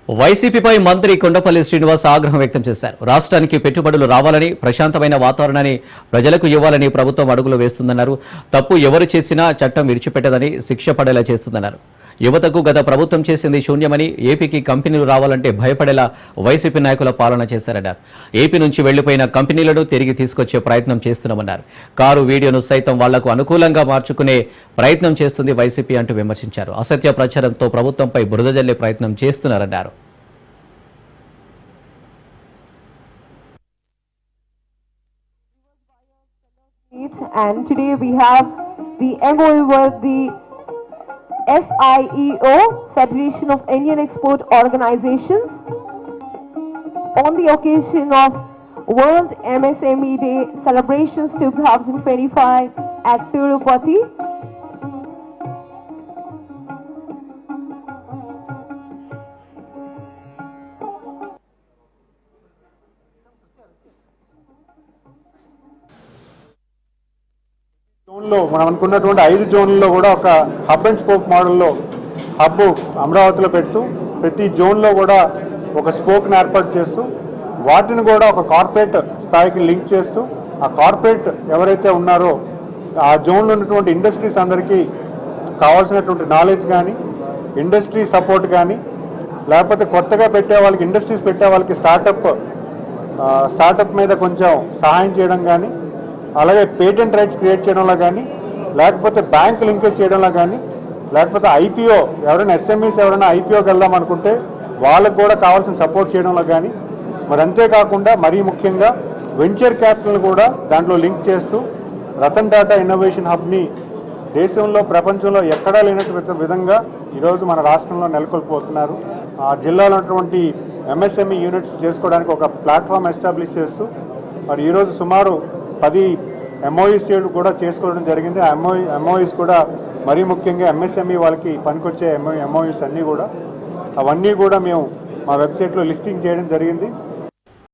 వైసీపీపై మంత్రి కొండపల్లి శ్రీనివాస్ ఆగ్రహం వ్యక్తం చేశారు. రాష్ట్రానికి పెట్టుబడులు రావాలని, ప్రశాంతమైన వాతావరణాన్ని ప్రజలకు ఇవ్వాలని ప్రభుత్వం అడుగులు వేస్తుందన్నారు. తప్పు ఎవరు చేసినా చట్టం విడిచిపెట్టదని, శిక్ష పడేలా చేస్తుందన్నారు. యువతకు గత ప్రభుత్వం చేసింది శూన్యమని, ఏపీకి కంపెనీలు రావాలంటే భయపడేలా వైసీపీ నాయకుల పాలన చేశారన్నారు. ఏపీ నుంచి వెళ్లిపోయిన కంపెనీలను తిరిగి తీసుకొచ్చే ప్రయత్నం చేస్తున్నామన్నారు. కారు వీడియోను సైతం వాళ్లకు అనుకూలంగా మార్చుకునే ప్రయత్నం చేస్తుంది వైసీపీ అంటూ విమర్శించారు. అసత్య ప్రచారంతో ప్రభుత్వంపై బురద జల్లే ప్రయత్నం చేస్తున్నారన్నారు. And today we have the MOU with the FIEO, Federation of Indian Export Organizations, on the occasion of World MSME Day celebrations 2025 at Tirupati. జోన్లో మనం అనుకున్నటువంటి 5 జోన్లలో కూడా ఒక హబ్ అండ్ స్పోక్ మోడల్లో హబ్ అమరావతిలో పెడుతూ ప్రతి జోన్లో కూడా ఒక స్పోక్ని ఏర్పాటు చేస్తూ వాటిని కూడా ఒక కార్పొరేట్ స్థాయికి లింక్ చేస్తూ ఆ కార్పొరేట్ ఎవరైతే ఉన్నారో ఆ జోన్లో ఉన్నటువంటి ఇండస్ట్రీస్ అందరికీ కావాల్సినటువంటి నాలెడ్జ్ కానీ, ఇండస్ట్రీ సపోర్ట్ కానీ, లేకపోతే కొత్తగా పెట్టే వాళ్ళకి, ఇండస్ట్రీస్ పెట్టే వాళ్ళకి స్టార్టప్ మీద కొంచెం సహాయం చేయడం కానీ, అలాగే పేటెంట్ రైట్స్ క్రియేట్ చేయడంలో కానీ, లేకపోతే బ్యాంక్ లింకేజ్ చేయడంలో కానీ, లేకపోతే ఐపీఓ ఎవరైనా ఎస్ఎంఈస్ ఎవరైనా ఐపీఓకి వెళ్దాం అనుకుంటే వాళ్ళకు కూడా కావాల్సిన సపోర్ట్ చేయడంలో కానీ, మరి అంతేకాకుండా మరీ ముఖ్యంగా వెంచర్ క్యాపిటల్ కూడా దాంట్లో లింక్ చేస్తూ రతన్ టాటా ఇన్నోవేషన్ హబ్ని దేశంలో, ప్రపంచంలో ఎక్కడా లేనటువంటి విధంగా ఈరోజు మన రాష్ట్రంలో నెలకొల్పోతున్నారు. ఆ జిల్లాలో ఉన్నటువంటి ఎంఎస్ఎంఈ యూనిట్స్ చేసుకోవడానికి ఒక ప్లాట్ఫామ్ ఎస్టాబ్లిష్ చేస్తూ మరి ఈరోజు సుమారు 10 ఎంఓఈస్ కూడా చేసుకోవడం జరిగింది. ఆ ఎంఓఈస్ కూడా మరీ ముఖ్యంగా ఎంఎస్ఎంఈ వాళ్ళకి పనికొచ్చే ఎంఓఈస్ అవన్నీ కూడా మేము మా వెబ్సైట్లో లిస్టింగ్ చేయడం జరిగింది.